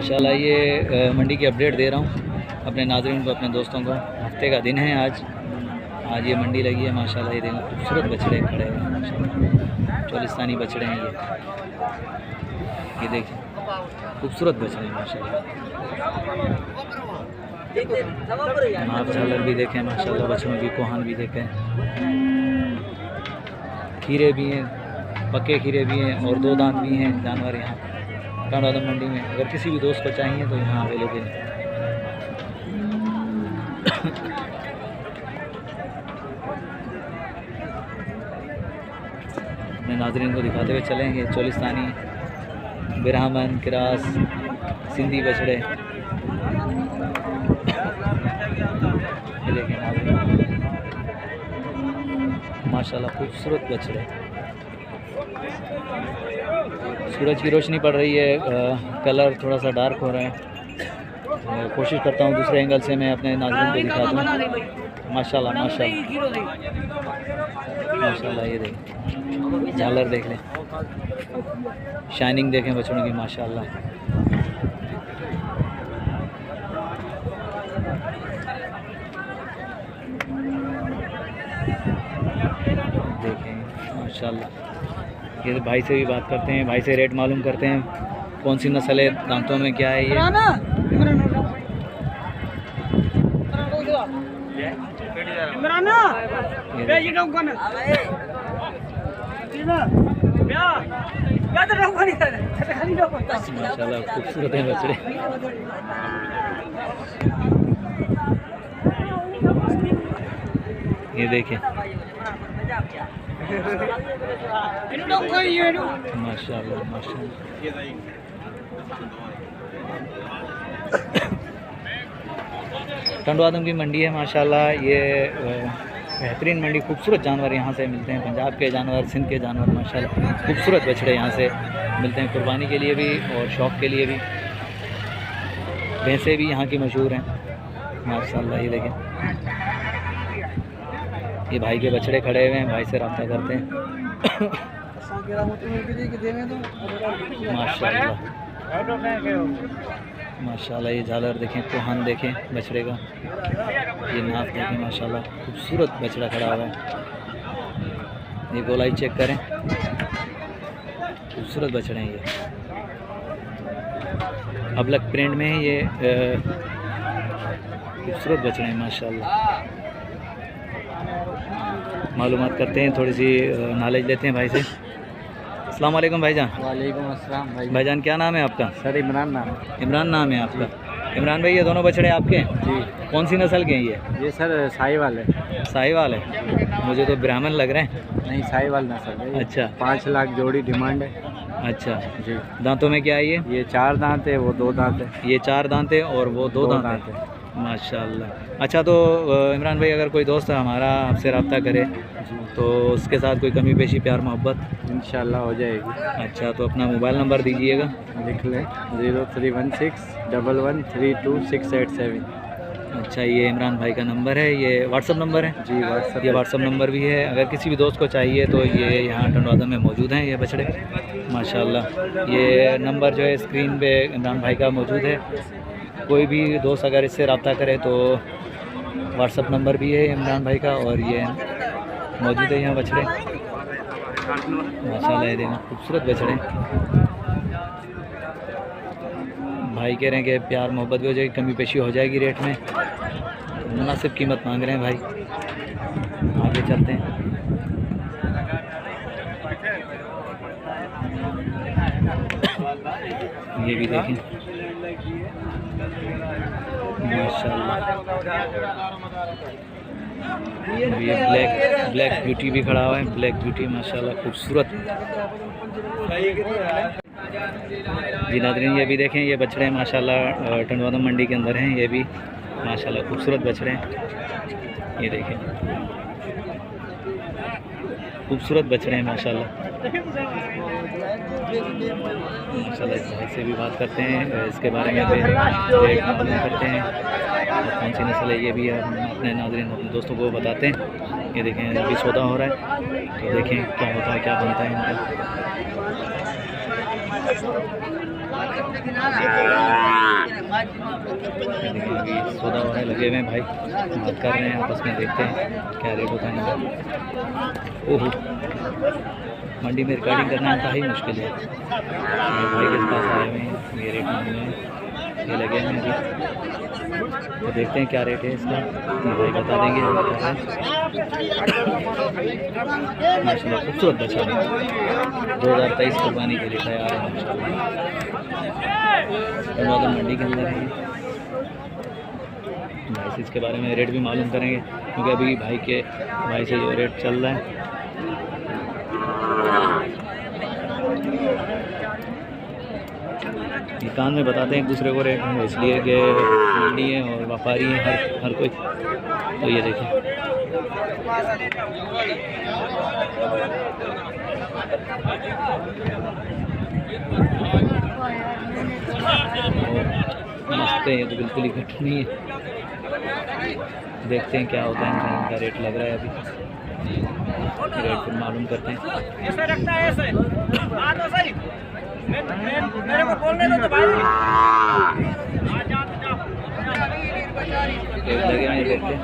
माशाल्लाह ये मंडी की अपडेट दे रहा हूँ अपने नाज़रीन को, अपने दोस्तों को। हफ्ते का दिन है आज ये मंडी लगी है माशाल्लाह। ये देखो खूबसूरत बछड़े खड़े हैं माशाल्लाह, चोलिस्तानी बछड़े हैं ये देखिए खूबसूरत बछड़े हैं माशाल्लाह। नाप झालर भी देखें माशाल्लाह, बछड़ों की कोहान भी देखें, खीरे भी हैं, पक्के खीरे भी हैं और 2 दांत भी हैं जानवर यहाँ टंडवादम मंडी में। अगर किसी भी दोस्त को चाहिए तो यहाँ अवेलेबल है। अपने नाज़रीन को दिखाते हुए चलेंगे चोलिस्तानी, ब्राह्मण, क्रास, सिंधी बछड़े। ये देखें नाज़रीन माशाल्लाह खूबसूरत बछड़े। सूरज की रोशनी पड़ रही है, कलर थोड़ा सा डार्क हो रहा है। कोशिश करता हूँ दूसरे एंगल से मैं अपने नाज़रीन को दिखा दूँ। माशाल्लाह माशाल्लाह माशाल्लाह। ये देखें झालर देख लें, शाइनिंग देखें बछड़ों की माशाल्लाह। देखें माशाल्लाह। ये भाई से भी बात करते हैं, भाई से रेट मालूम करते हैं कौन सी नस्ल है, दांतों में क्या है ये। माशाल्लाह खूबसूरत है बछड़े। ये देखें माशाल्लाह माशाल्लाह। टंडवादम की मंडी है माशाल्लाह। ये बेहतरीन मंडी, खूबसूरत जानवर यहाँ से मिलते हैं, पंजाब के जानवर, सिंध के जानवर माशाल्लाह। खूबसूरत बछड़े यहाँ से मिलते हैं, कुर्बानी के लिए भी और शौक़ के लिए भी। भैंसें भी यहाँ की मशहूर हैं माशाल्लाह। ये देखें ये भाई के बछड़े खड़े हुए हैं, भाई से रब्ता करते हैं माशाल्लाह माशाल्लाह। ये झालर देखें, कोहान देखें बछड़े का, ये नाक देखें माशाल्लाह। खूबसूरत बछड़ा खड़ा हुआ है। ये गोलाई चेक करें, खूबसूरत बछड़े हैं ये। अबलक प्रिंट में है ये, खूबसूरत बछड़े हैं माशाल्लाह। मालूमात करते हैं, थोड़ी सी नॉलेज लेते हैं भाई से। अस्सलाम वालेकुम भाईजान। वालेकुम अस्सलाम भाईजान क्या नाम है आपका? सर इमरान नाम है। इमरान नाम है आपका। इमरान भाई ये दोनों बछड़े आपके हैं? जी। कौन सी नस्ल के हैं ये सर साहिवाल है। साहिवाल है? मुझे तो ब्राह्मण लग रहे हैं। नहीं साहिवाल नस्ल है। अच्छा 5 लाख जोड़ी डिमांड है। अच्छा जी। दांतों में क्या है ये 4 दांत है, वो 2 दांत है। ये 4 दांत है और वो 2 दांत है माशाल्लाह। अच्छा तो इमरान भाई अगर कोई दोस्त हमारा आपसे रब्ता करे तो उसके साथ कोई कमी पेशी, प्यार मोहब्बत इंशाल्लाह हो जाएगी। अच्छा तो अपना मोबाइल नंबर दीजिएगा। लिख लें 0316113267। अच्छा ये इमरान भाई का नंबर है, ये व्हाट्सअप नंबर है? जी व्हाट्सअप। ये व्हाट्सअप नंबर भी है। अगर किसी भी दोस्त को चाहिए तो ये यहाँ टंडवादम में मौजूद हैं ये बछड़े माशाल्लाह। ये नंबर जो है स्क्रीन पे इमरान भाई का मौजूद है। कोई भी दोस्त अगर इससे रब्ता करे तो व्हाट्सअप नंबर भी है इमरान भाई का और ये मौजूद है यहाँ बछड़े माशाल्लाह। ये देखो खूबसूरत बछड़े। भाई कह रहे हैं कि प्यार मोहब्बत भी हो जाएगी, कमी पेशी हो जाएगी रेट में। मुनासिब कीमत मांग रहे हैं भाई। आगे चलते हैं। ये भी देखें माशाल्लाह। ये ब्लैक ब्यूटी भी खड़ा हुआ है, ब्लैक ब्यूटी माशाल्लाह खूबसूरत। जी नाज़रीन ये भी देखें, ये बछड़े माशाल्लाह टंडवादम मंडी के अंदर हैं। ये भी माशाल्लाह खूबसूरत बछड़े हैं। ये देखें खूबसूरत बछड़े हैं माशाल्लाह माशाल्लाह। इस भाई से भी बात करते हैं इसके बारे में, रेट मालूम करते हैं कौन सी नस्ल है। ये भी हम अपने नाज़रीन, अपने दोस्तों को बताते हैं। ये देखें अभी सौदा हो रहा है तो देखें क्या होता है, क्या बनता है इनका। देखिए सौदा वाले लगे हुए हैं भाई, बात कर रहे हैं आपस में, देखते हैं क्या रेट होता है इनका। ओहो, मंडी में रिकॉर्डिंग करना इंतहाई मुश्किल है। ये भाई के पास आए हुए हैं, ये रेट मांगे हैं, ये लगे हैं अभी, तो देखते हैं क्या रेट है इसका, ये भाई बता देंगे हम बता रहे हैं। माशाल्लाह खूबसूरत बच्चा है, 2023 कुर्बानी के लिए तैयार है माशाल्लाह। मंडी के अंदर है भाई से इसके बारे में रेट भी मालूम करेंगे, क्योंकि अभी भाई से जो रेट चल रहा है। ये कान में बताते हैं एक दूसरे को रेट, इसलिए कि मंडी है और व्यापारी है हर कोई। तो ये देखें मस्त है, ये तो बिल्कुल ही घट नहीं है। देखते हैं क्या होता है इनका रेट लग रहा है अभी, रेट फिर मालूम करते हैं। मेरे को बोलने दो तो भाई। लगे हैं देखते हैं,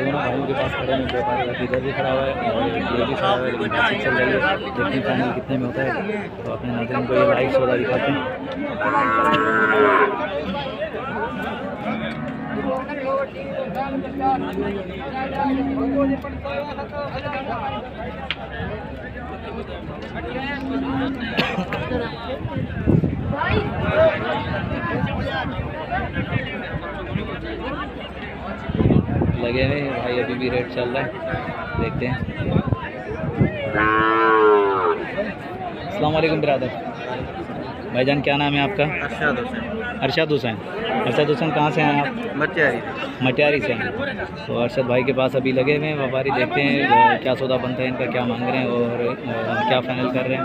दोनों भाइयों के पास खड़े हैं, व्यापारी इधर भी खड़ा हुआ है और ये भी खड़ा हुआ है, लेकिन बातचीत चल रही है। देखते हैं फाइनल कितने में होता है, तो अपने नाज़रीन को ये लाइव सौदा दिखाते हैं। लगे हुए भाई, अभी भी रेट चल रहा है, देखते हैं। अस्सलाम वालेकुम बिरादर भाईजान, क्या नाम है आपका? अरशद हुसैन। अरशद हुसैन कहाँ से हैं आप? मटियारी से हैं। तो अरशद भाई के पास अभी लगे हुए हैं व्यापारी, देखते हैं क्या सौदा बनता है इनका, क्या मांग रहे हैं और क्या फाइनल कर रहे हैं।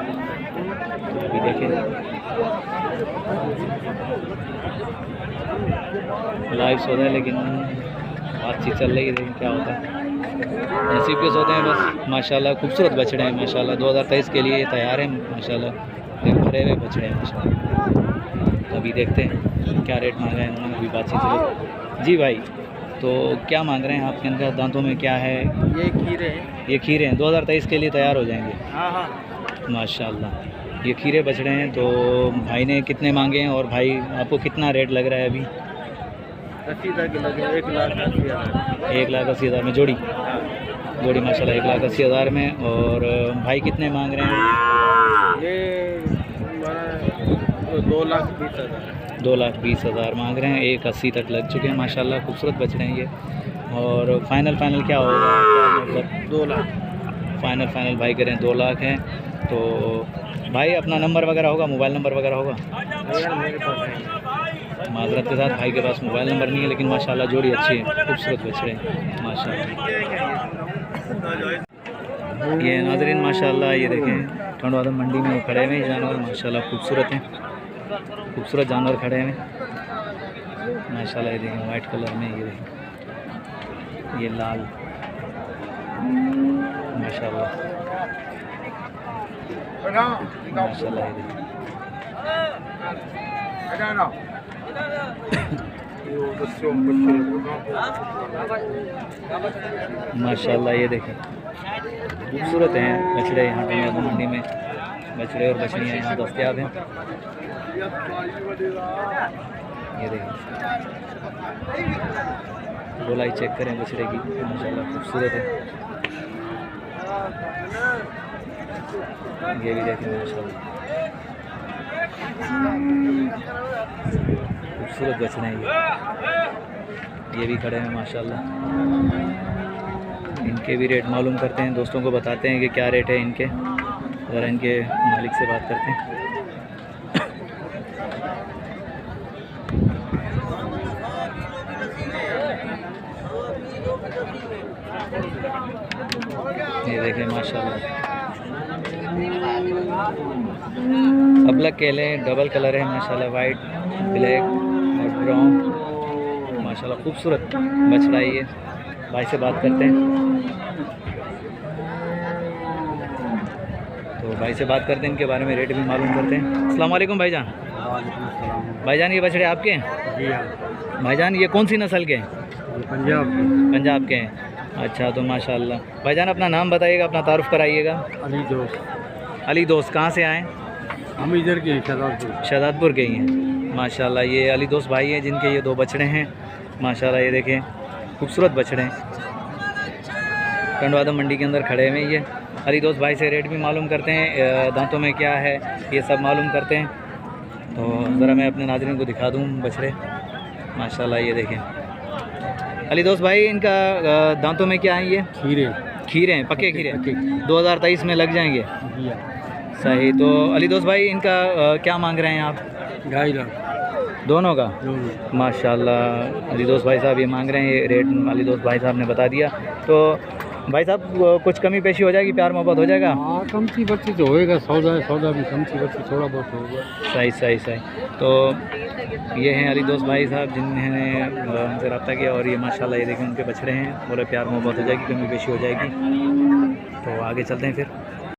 तो अभी देखें लाइव सौदा है, लेकिन बातचीत चल रही है, लेकिन क्या होता है। नसीब के सौदे हैं बस। माशाल्लाह खूबसूरत बछड़े हैं माशाल्लाह, 2023 के लिए तैयार हैं माशाल्लाह, भरे हुए बछड़े हैं माशाल्लाह। तो अभी देखते हैं क्या रेट मांग रहे हैं उन्होंने, अभी बातचीत चल। जी भाई, तो क्या मांग रहे हैं आपके अंदर, दांतों में क्या है? ये खीरे हैं 2023 के लिए तैयार हो जाएंगे। हाँ माशाल्लाह, ये खीरे बछड़े हैं। तो भाई ने कितने मांगे हैं और भाई आपको कितना रेट लग रहा है अभी? 1,80,000 में जोड़ी माशाल्लाह, 1,80,000 में। और भाई कितने मांग रहे हैं? ये 2,20,000 मांग रहे हैं, 1,80 तक लग चुके हैं माशाल्लाह, खूबसूरत बछड़े हैं ये। और फाइनल क्या होगा, मतलब 2 लाख फाइनल भाई कह रहे हैं 2 लाख हैं। तो भाई अपना नंबर वगैरह होगा, मोबाइल नंबर वगैरह होगा? मेरे पास है। माजरत के साथ भाई के पास मोबाइल नंबर नहीं है, लेकिन माशाल्लाह जोड़ी अच्छी है, खूबसूरत बछड़े हैं माशाल्लाह। ये नाज़रीन माशाल्लाह, ये देखें ठंडवादम मंडी में खड़े हुए हैं जानवर माशाल्लाह, खूबसूरत हैं, खूबसूरत जानवर खड़े हैं माशाल्लाह। ये देखें वाइट कलर में, ये देखें ये लाल माशाल्लाह माशाल्लाह। ये देखें माशाल्लाह, ये देखें खूबसूरत हैं बछड़े। यहाँ पे मंडी में बछड़े और बछड़ियाँ यहाँ दस्तयाब हैं। ये देखें गोलाई चेक करें बछड़े की माशाल्लाह, खूबसूरत है। ये भी देखें माशाल्लाह, खूबसूरत बछड़े हैं ये भी खड़े हैं माशाल्लाह। इनके भी रेट मालूम करते हैं, दोस्तों को बताते हैं कि क्या रेट है इनके, ज़रा इनके मालिक से बात करते हैं। ये देखें माशाल्लाह, अबलग केले डबल कलर है माशाल्लाह, वाइट ब्लैक और ब्राउन माशाल्लाह, खूबसूरत बछड़ा है ये। भाई से बात करते हैं। तो भाई से बात करते हैं, इनके बारे में रेट भी मालूम करते हैं। अस्सलाम वालेकुम भाईजान। भाईजान ये बछड़े आपके हैं? जी हाँ, भाईजान ये कौन सी नस्ल के हैं? पंजाब पंजाब के हैं। अच्छा, तो माशाल्लाह। भाईजान अपना नाम बताइएगा, अपना तारुफ कराइएगा। अली दोस्त, अली दोस्त। कहाँ से आए? हम इधर के शहजादपुर। शहजादपुर के ही हैं। माशाल्लाह, ये अली दोस्त भाई हैं जिनके ये 2 बछड़े हैं। माशाल्लाह, ये देखें खूबसूरत बछड़े हैं। टंडवादम मंडी के अंदर खड़े हुए ये। अली दोस्त भाई से रेट भी मालूम करते हैं, दांतों में क्या है ये सब मालूम करते हैं। तो ज़रा मैं अपने नाज़रीन को दिखा दूँ बछड़े। माशाल्लाह, ये देखें अली दोस्त भाई, इनका दांतों में क्या है? ये खीरे, खीरे हैं, पक्के खीरे। पक्के। 2023 में लग जाएंगे। जी हाँ, सही। तो अली दोस्त भाई इनका क्या मांग रहे हैं आप? 2.5 लाख दोनों का? दोनों। माशाल्लाह, अली दोस्त भाई साहब ये मांग रहे हैं। ये रेट अली दोस्त भाई साहब ने बता दिया। तो भाई साहब कुछ कमी पेशी हो जाएगी, प्यार मोहब्बत हो जाएगा? हाँ, कमती बच्ची तो होएगा, सौदा भी कमती बच्ची थोड़ा बहुत होगा। सही सही सही। तो ये हैं अली दोस्त भाई साहब जिन्होंने हमसे रब्ता किया, और ये माशाल्लाह ये देखें उनके बछड़े हैं। बोले प्यार मोहब्बत हो जाएगी, कमी पेशी हो जाएगी। तो आगे चलते हैं फिर।